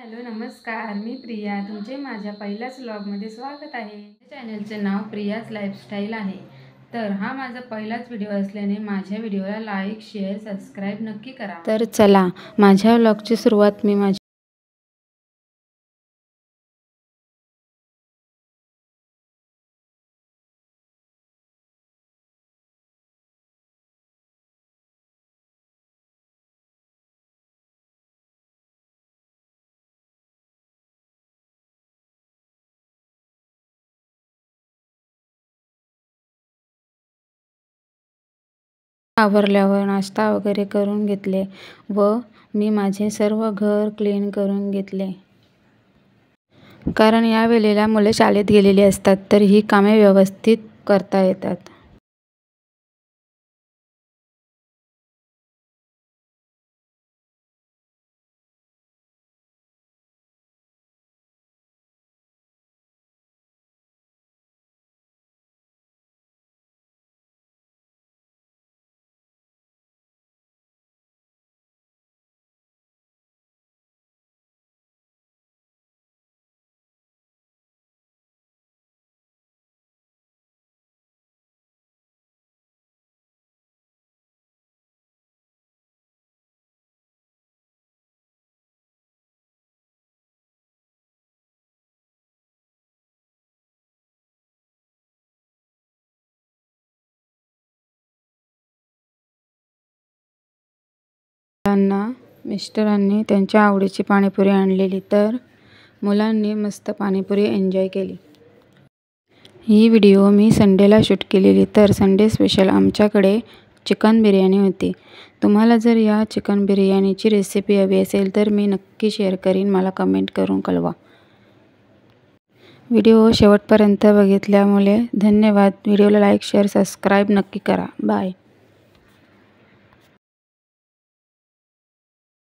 Hello नमस्कार, मी प्रिया. तुमचे माझ्या पहिल्याच व्लॉगमध्ये स्वागत आहे. चॅनलचे नाव प्रियाज लाईफस्टाईल आहे. तर हा माझा पहिलाच व्हिडिओ असल्याने माझ्या व्हिडिओला लाईक, शेअर, सबस्क्राईब नक्की करा. तर चला माझ्या व्लॉगची सुरुवात मी आवरल्यावर नाश्ता वगैरे करून घेतले व मी माझे सर्व घर क्लीन करून घेतले. कारण या वेळेला मुले शाळेत गेलेली असतात तर ही कामे व्यवस्थित करता येतात. मिस्टरांनी त्यांच्या आवडीची पाणीपुरी आणलेली तर मुलांनी मस्त पाणीपुरी एन्जॉय केली. ही व्हिडिओ मी संडेला शूट केलेली तर संडे स्पेशल आमच्याकडे चिकन बिर्याणी होती. तुम्हाला जर या चिकन बिर्याणीची रेसिपी हवी असेल तर मी नक्की शेअर करीन, मला कमेंट करून कळवा. व्हिडिओ शेवटपर्यंत बघितल्यामुळे धन्यवाद. व्हिडिओला लाईक, शेअर, सबस्क्राईब नक्की करा. बाय.